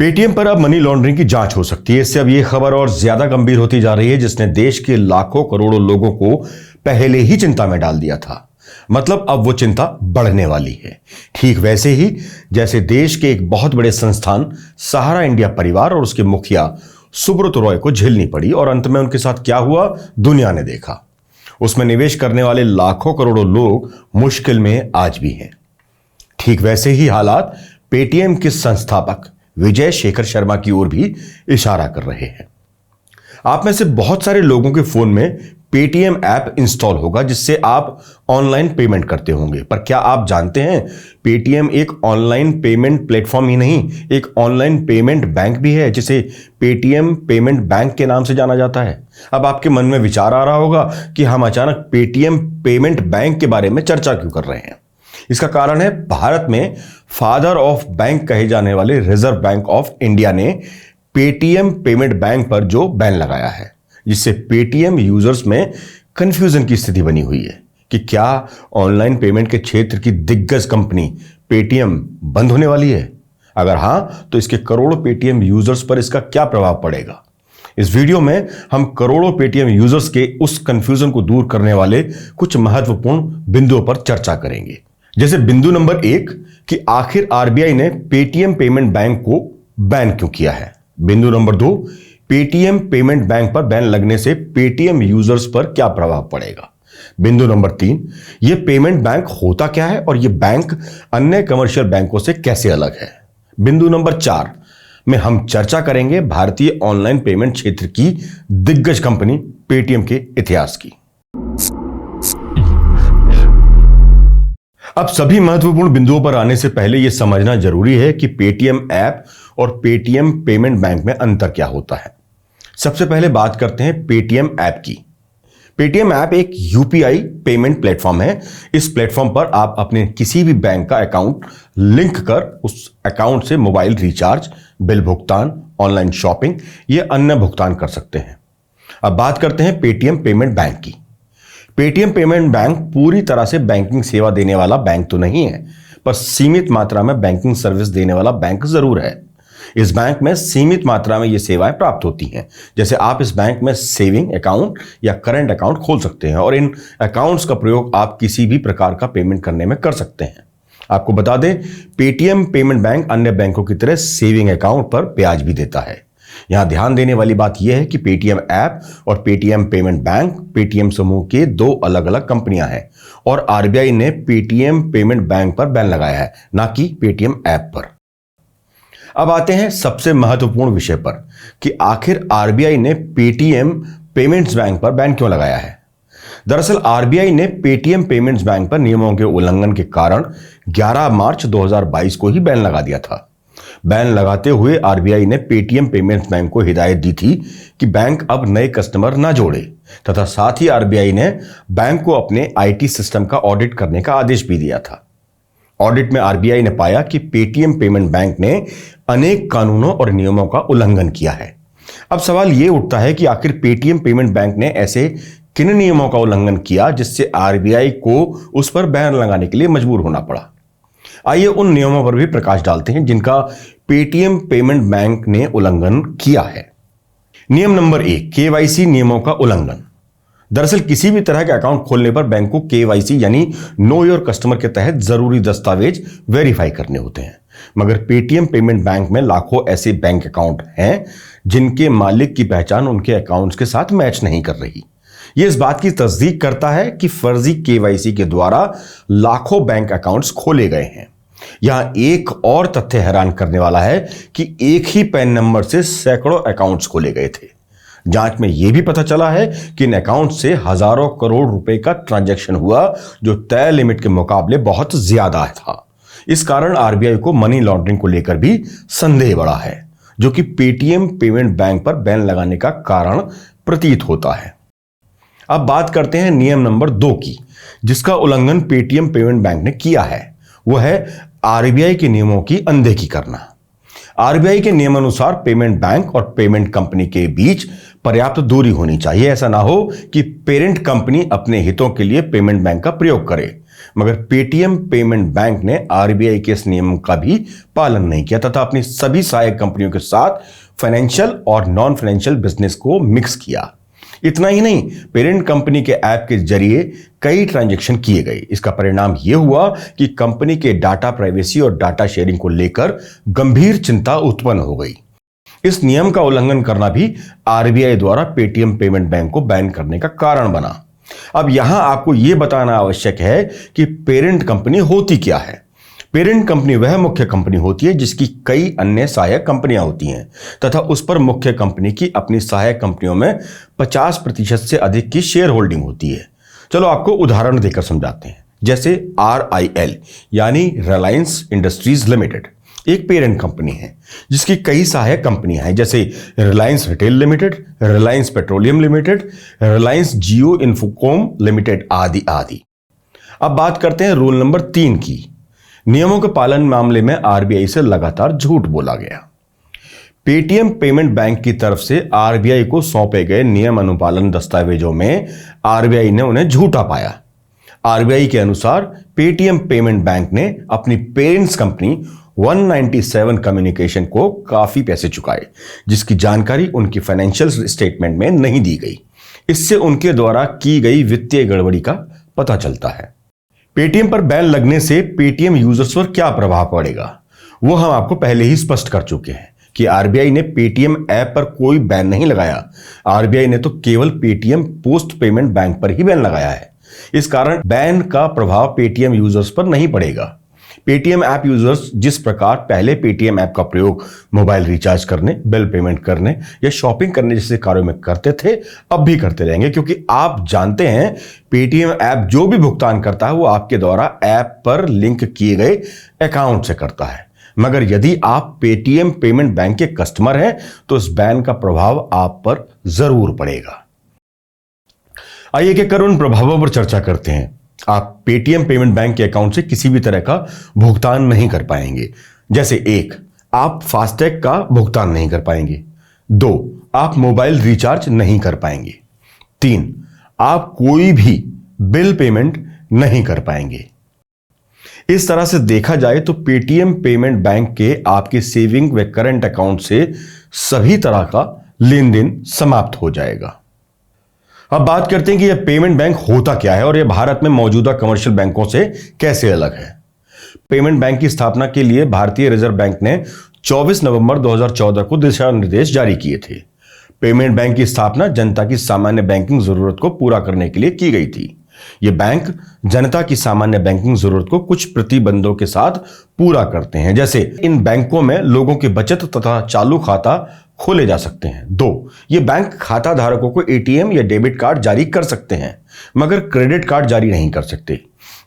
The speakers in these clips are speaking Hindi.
पेटीएम पर अब मनी लॉन्ड्रिंग की जांच हो सकती है। इससे अब यह खबर और ज्यादा गंभीर होती जा रही है, जिसने देश के लाखों करोड़ों लोगों को पहले ही चिंता में डाल दिया था। मतलब अब वो चिंता बढ़ने वाली है। ठीक वैसे ही जैसे देश के एक बहुत बड़े संस्थान सहारा इंडिया परिवार और उसके मुखिया सुब्रत रॉय को झेलनी पड़ी, और अंत में उनके साथ क्या हुआ दुनिया ने देखा। उसमें निवेश करने वाले लाखों करोड़ों लोग मुश्किल में आज भी हैं। ठीक वैसे ही हालात पेटीएम के संस्थापक विजय शेखर शर्मा की ओर भी इशारा कर रहे हैं। आप में से बहुत सारे लोगों के फोन में पेटीएम ऐप इंस्टॉल होगा, जिससे आप ऑनलाइन पेमेंट करते होंगे। पर क्या आप जानते हैं, पेटीएम एक ऑनलाइन पेमेंट प्लेटफॉर्म ही नहीं, एक ऑनलाइन पेमेंट बैंक भी है, जिसे पेटीएम पेमेंट बैंक के नाम से जाना जाता है। अब आपके मन में विचार आ रहा होगा कि हम अचानक पेटीएम पेमेंट बैंक के बारे में चर्चा क्यों कर रहे हैं। इसका कारण है, भारत में फादर ऑफ बैंक कहे जाने वाले रिजर्व बैंक ऑफ इंडिया ने पेटीएम पेमेंट बैंक पर जो बैन लगाया है, जिससे पेटीएम यूजर्स में कंफ्यूजन की स्थिति बनी हुई है कि क्या ऑनलाइन पेमेंट के क्षेत्र की दिग्गज कंपनी पेटीएम बंद होने वाली है। अगर हां, तो इसके करोड़ों पेटीएम यूजर्स पर इसका क्या प्रभाव पड़ेगा। इस वीडियो में हम करोड़ों पेटीएम यूजर्स के उस कंफ्यूजन को दूर करने वाले कुछ महत्वपूर्ण बिंदुओं पर चर्चा करेंगे। जैसे बिंदु नंबर 1 कि आखिर आरबीआई ने पेटीएम पेमेंट बैंक को बैन क्यों किया है। बिंदु नंबर 2, पेटीएम पेमेंट बैंक पर बैन लगने से पेटीएम यूजर्स पर क्या प्रभाव पड़ेगा। बिंदु नंबर 3, यह पेमेंट बैंक होता क्या है और यह बैंक अन्य कमर्शियल बैंकों से कैसे अलग है। बिंदु नंबर 4 में हम चर्चा करेंगे भारतीय ऑनलाइन पेमेंट क्षेत्र की दिग्गज कंपनी पेटीएम के इतिहास की। अब सभी महत्वपूर्ण बिंदुओं पर आने से पहले यह समझना जरूरी है कि पेटीएम ऐप और पेटीएम पेमेंट बैंक में अंतर क्या होता है। सबसे पहले बात करते हैं पेटीएम ऐप की। पेटीएम ऐप एक यूपीआई पेमेंट प्लेटफॉर्म है। इस प्लेटफॉर्म पर आप अपने किसी भी बैंक का अकाउंट लिंक कर उस अकाउंट से मोबाइल रिचार्ज, बिल भुगतान, ऑनलाइन शॉपिंग ये अन्य भुगतान कर सकते हैं। अब बात करते हैं पेटीएम पेमेंट बैंक की। पेटीएम पेमेंट बैंक पूरी तरह से बैंकिंग सेवा देने वाला बैंक तो नहीं है, पर सीमित मात्रा में बैंकिंग सर्विस देने वाला बैंक जरूर है। इस बैंक में सीमित मात्रा में ये सेवाएं प्राप्त होती हैं। जैसे आप इस बैंक में सेविंग अकाउंट या करंट अकाउंट खोल सकते हैं, और इन अकाउंट्स का प्रयोग आप किसी भी प्रकार का पेमेंट करने में कर सकते हैं। आपको बता दें, पेटीएम पेमेंट बैंक अन्य बैंकों की तरह सेविंग अकाउंट पर ब्याज भी देता है। यहां ध्यान देने वाली बात यह है कि पेटीएम ऐप और पेटीएम पेमेंट बैंक पेटीएम समूह के दो अलग अलग कंपनियां हैं, और आरबीआई ने पेटीएम पेमेंट बैंक पर बैन लगाया है, ना कि पेटीएम ऐप पर। अब आते हैं सबसे महत्वपूर्ण विषय पर कि आखिर आरबीआई ने पेटीएम पेमेंट्स बैंक पर बैन क्यों लगाया है। दरअसल आरबीआई ने पेटीएम पेमेंट्स बैंक पर नियमों के उल्लंघन के कारण 11 मार्च 2022 को ही बैन लगा दिया था। बैन लगाते हुए आरबीआई ने पेटीएम पेमेंट्स बैंक को हिदायत दी थी कि बैंक अब नए कस्टमर ना जोड़े, तथा साथ ही आरबीआई ने बैंक को अपने आईटी सिस्टम का ऑडिट करने का आदेश भी दिया था। ऑडिट में आरबीआई ने पाया कि पेटीएम पेमेंट बैंक ने अनेक कानूनों और नियमों का उल्लंघन किया है। अब सवाल यह उठता है कि आखिर पेटीएम पेमेंट बैंक ने ऐसे किन नियमों का उल्लंघन किया जिससे आरबीआई को उस पर बैन लगाने के लिए मजबूर होना पड़ा। आइए उन नियमों पर भी प्रकाश डालते हैं जिनका पेटीएम पेमेंट बैंक ने उल्लंघन किया है। नियम नंबर 1, केवाईसी नियमों का उल्लंघन। दरअसल किसी भी तरह के अकाउंट खोलने पर बैंक को केवाईसी यानी नो योर कस्टमर के तहत जरूरी दस्तावेज वेरीफाई करने होते हैं। मगर पेटीएम पेमेंट बैंक में लाखों ऐसे बैंक अकाउंट हैं जिनके मालिक की पहचान उनके अकाउंट्स के साथ मैच नहीं कर रही। यह इस बात की तस्दीक करता है कि फर्जी केवाईसी के द्वारा लाखों बैंक अकाउंट्स खोले गए हैं। यहां एक और तथ्य हैरान करने वाला है कि एक ही पैन नंबर से सैकड़ों अकाउंट्स खोले गए थे। जांच में यह भी पता चला है कि इन अकाउंट से हजारों करोड़ रुपए का ट्रांजैक्शन हुआ, जो तय लिमिट के मुकाबले बहुत ज्यादा था। इस कारण आरबीआई को मनी लॉन्ड्रिंग को लेकर भी संदेह बढ़ा है, जो कि पेटीएम पेमेंट बैंक पर बैन लगाने का कारण प्रतीत होता है। अब बात करते हैं नियम नंबर 2 की, जिसका उल्लंघन पेटीएम पेमेंट बैंक ने किया है। वह है आरबीआई के नियमों की अनदेखी करना। आरबीआई के नियमानुसार पेमेंट बैंक और पेमेंट कंपनी के बीच पर्याप्त दूरी होनी चाहिए। ऐसा ना हो कि पेरेंट कंपनी अपने हितों के लिए पेमेंट बैंक का प्रयोग करे, मगर पेटीएम पेमेंट बैंक ने आरबीआई के इस नियम का भी पालन नहीं किया तथा अपनी सभी सहायक कंपनियों के साथ फाइनेंशियल और नॉन फाइनेंशियल बिजनेस को मिक्स किया। इतना ही नहीं, पेरेंट कंपनी के ऐप के जरिए कई ट्रांजैक्शन किए गए। इसका परिणाम यह हुआ कि कंपनी के डाटा प्राइवेसी और डाटा शेयरिंग को लेकर गंभीर चिंता उत्पन्न हो गई। इस नियम का उल्लंघन करना भी आरबीआई द्वारा पेटीएम पेमेंट बैंक को बैन करने का कारण बना। अब यहां आपको यह बताना आवश्यक है कि पेरेंट कंपनी होती क्या है। पेरेंट कंपनी वह मुख्य कंपनी होती है जिसकी कई अन्य सहायक कंपनियां होती हैं तथा उस पर मुख्य कंपनी की अपनी सहायक कंपनियों में 50% से अधिक की शेयर होल्डिंग होती है। चलो आपको उदाहरण देकर समझाते हैं। जैसे RIL यानी रिलायंस इंडस्ट्रीज लिमिटेड एक पेरेंट कंपनी है जिसकी कई सहायक कंपनियां हैं, जैसे Reliance Retail Limited, Reliance Petroleum Limited, Reliance Jio Infocomm Limited आदि आदि। अब बात करते हैं रूल नंबर 3 की। नियमों के पालन मामले में आरबीआई से लगातार झूठ बोला गया। पेटीएम पेमेंट बैंक की तरफ से आरबीआई को सौंपे गए नियम अनुपालन दस्तावेजों में आरबीआई ने उन्हें झूठा पाया। आरबीआई के अनुसार पेटीएम पेमेंट बैंक ने अपनी पेरेंट्स कंपनी 197 कम्युनिकेशन को काफी पैसे चुकाए, जिसकी जानकारी उनकी फाइनेंशियल स्टेटमेंट में नहीं दी गई। इससे उनके द्वारा की गई वित्तीय गड़बड़ी का पता चलता है। पेटीएम पर बैन लगने से पेटीएम यूजर्स पर क्या प्रभाव पड़ेगा वो हम आपको पहले ही स्पष्ट कर चुके हैं कि आरबीआई ने पेटीएम ऐप पर कोई बैन नहीं लगाया। आरबीआई ने तो केवल पेटीएम पोस्ट पेमेंट बैंक पर ही बैन लगाया है। इस कारण बैन का प्रभाव पेटीएम यूजर्स पर नहीं पड़ेगा। पेटीएम ऐप यूजर्स जिस प्रकार पहले पेटीएम ऐप का प्रयोग मोबाइल रिचार्ज करने, बिल पेमेंट करने या शॉपिंग करने जैसे कार्यों में करते थे, अब भी करते रहेंगे, क्योंकि आप जानते हैं पेटीएम ऐप जो भी भुगतान करता है वो आपके द्वारा ऐप पर लिंक किए गए अकाउंट से करता है। मगर यदि आप पेटीएम पेमेंट बैंक के कस्टमर हैं तो इस बैन का प्रभाव आप पर जरूर पड़ेगा। आइए एक कर उन प्रभावों पर चर्चा करते हैं। आप पेटीएम पेमेंट बैंक के अकाउंट से किसी भी तरह का भुगतान नहीं कर पाएंगे। जैसे 1, आप फास्टैग का भुगतान नहीं कर पाएंगे। 2, आप मोबाइल रिचार्ज नहीं कर पाएंगे। 3, आप कोई भी बिल पेमेंट नहीं कर पाएंगे। इस तरह से देखा जाए तो पेटीएम पेमेंट बैंक के आपके सेविंग व करंट अकाउंट से सभी तरह का लेन देन समाप्त हो जाएगा। अब बात करते हैं कि यह पेमेंट बैंक होता क्या है और यह भारत में मौजूदा कमर्शियल बैंकों से कैसे अलग है। पेमेंट बैंक की स्थापना के लिए भारतीय रिजर्व बैंक ने 24 नवंबर 2014 को दिशा निर्देश जारी किए थे। पेमेंट बैंक की स्थापना जनता की सामान्य बैंकिंग जरूरत को पूरा करने के लिए की गई थी। ये बैंक जनता की सामान्य बैंकिंग जरूरत को कुछ प्रतिबंधों के साथ पूरा करते हैं। जैसे इन बैंकों में लोगों की बचत तथा चालू खाता खोले जा सकते हैं। 2, ये बैंक खाता धारकों को एटीएम या डेबिट कार्ड जारी कर सकते हैं, मगर क्रेडिट कार्ड जारी नहीं कर सकते।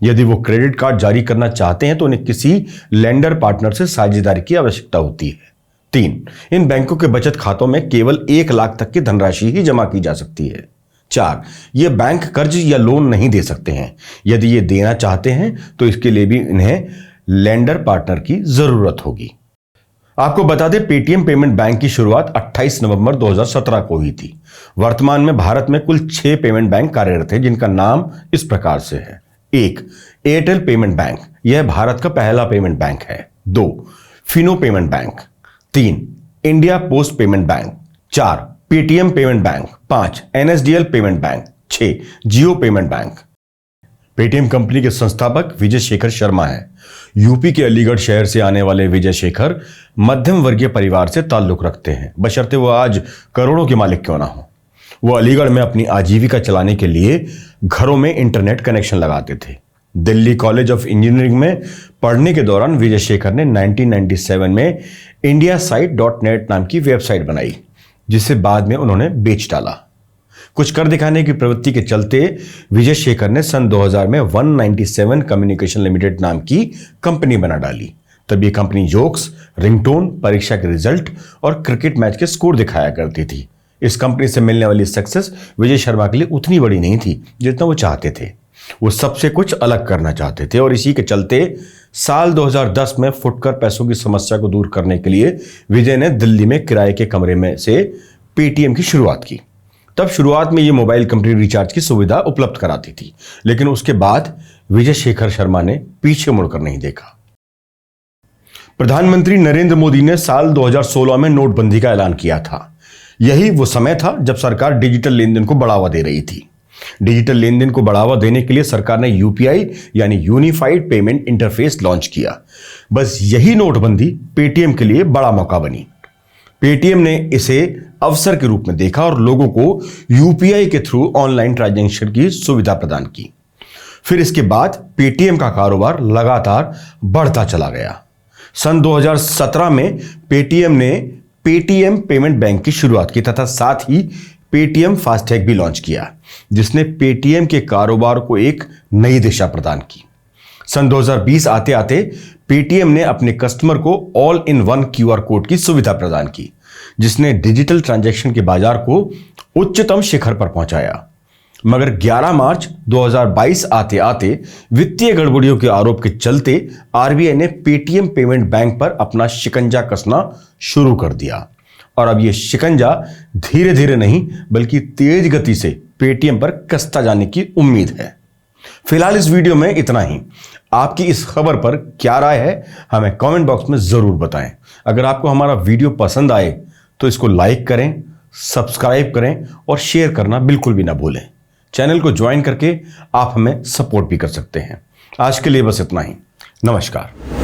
यदि वो क्रेडिट कार्ड जारी करना चाहते हैं तो उन्हें किसी लेंडर पार्टनर से साझेदारी की आवश्यकता होती है। 3, इन बैंकों के बचत खातों में केवल 1 लाख तक की धनराशि ही जमा की जा सकती है। 4, ये बैंक कर्ज या लोन नहीं दे सकते हैं। यदि ये देना चाहते हैं तो इसके लिए भी इन्हें लेंडर पार्टनर की जरूरत होगी। आपको बता दें, पेटीएम पेमेंट बैंक की शुरुआत 28 नवंबर 2017 को हुई थी। वर्तमान में भारत में कुल 6 पेमेंट बैंक कार्यरत हैं, जिनका नाम इस प्रकार से है। 1, एयरटेल पेमेंट बैंक, यह भारत का पहला पेमेंट बैंक है। 2, Fino payment bank. 3, India post payment bank. 4, Paytm payment bank. 5, NSDL payment bank. 6, जियो पेमेंट बैंक। पेटीएम कंपनी के संस्थापक विजय शेखर शर्मा हैं। यूपी के अलीगढ़ शहर से आने वाले विजय शेखर मध्यम वर्गीय परिवार से ताल्लुक रखते हैं, बशर्ते वो आज करोड़ों के मालिक क्यों ना हो। वो अलीगढ़ में अपनी आजीविका चलाने के लिए घरों में इंटरनेट कनेक्शन लगाते थे। दिल्ली कॉलेज ऑफ इंजीनियरिंग में पढ़ने के दौरान विजय शेखर ने 1997 में indiasite.net नाम की वेबसाइट बनाई, जिसे बाद में उन्होंने बेच डाला। कुछ कर दिखाने की प्रवृत्ति के चलते विजय शेखर ने सन 2000 में 197 कम्युनिकेशन लिमिटेड नाम की कंपनी बना डाली। तब ये कंपनी जोक्स, रिंगटोन, परीक्षा के रिजल्ट और क्रिकेट मैच के स्कोर दिखाया करती थी। इस कंपनी से मिलने वाली सक्सेस विजय शर्मा के लिए उतनी बड़ी नहीं थी जितना वो चाहते थे। वो सबसे कुछ अलग करना चाहते थे और इसी के चलते साल 2010 में फुटकर पैसों की समस्या को दूर करने के लिए विजय ने दिल्ली में किराए के कमरे में से पेटीएम की शुरुआत की। तब शुरुआत में ये मोबाइल कंपनी रिचार्ज की सुविधा उपलब्ध कराती थी, लेकिन उसके बाद विजय शेखर शर्मा ने पीछे मुड़कर नहीं देखा। प्रधानमंत्री नरेंद्र मोदी ने साल 2016 में नोटबंदी का ऐलान किया था। यही वो समय था जब सरकार डिजिटल लेनदेन को बढ़ावा दे रही थी। डिजिटल लेनदेन को बढ़ावा देने के लिए सरकार ने यूपीआई यानी यूनिफाइड पेमेंट इंटरफेस लॉन्च किया। बस यही नोटबंदी पेटीएम के लिए बड़ा मौका बनी। पेटीएम ने इसे अवसर के रूप में देखा और लोगों को यूपीआई के थ्रू ऑनलाइन ट्रांजैक्शन की सुविधा प्रदान की। फिर इसके बाद पेटीएम का कारोबार लगातार बढ़ता चला गया। सन 2017 में पेटीएम ने पेटीएम पेमेंट बैंक की शुरुआत की तथा साथ ही पेटीएम फास्टैग भी लॉन्च किया, जिसने पेटीएम के कारोबार को एक नई दिशा प्रदान की। सन 2020 आते आते पेटीएम ने अपने कस्टमर को all in one QR code की सुविधा प्रदान की, जिसने डिजिटल ट्रांजैक्शन के बाजार को उच्चतम शिखर पर पहुंचाया। मगर 11 मार्च 2022 आते आते वित्तीय गड़बड़ियों के आरोप के चलते आरबीआई ने पेटीएम पेमेंट बैंक पर अपना शिकंजा कसना शुरू कर दिया और अब यह शिकंजा धीरे धीरे नहीं बल्कि तेज गति से पेटीएम पर कसता जाने की उम्मीद है। फिलहाल इस वीडियो में इतना ही। आपकी इस खबर पर क्या राय है हमें कमेंट बॉक्स में जरूर बताएं। अगर आपको हमारा वीडियो पसंद आए तो इसको लाइक करें, सब्सक्राइब करें और शेयर करना बिल्कुल भी ना भूलें। चैनल को ज्वाइन करके आप हमें सपोर्ट भी कर सकते हैं। आज के लिए बस इतना ही। नमस्कार।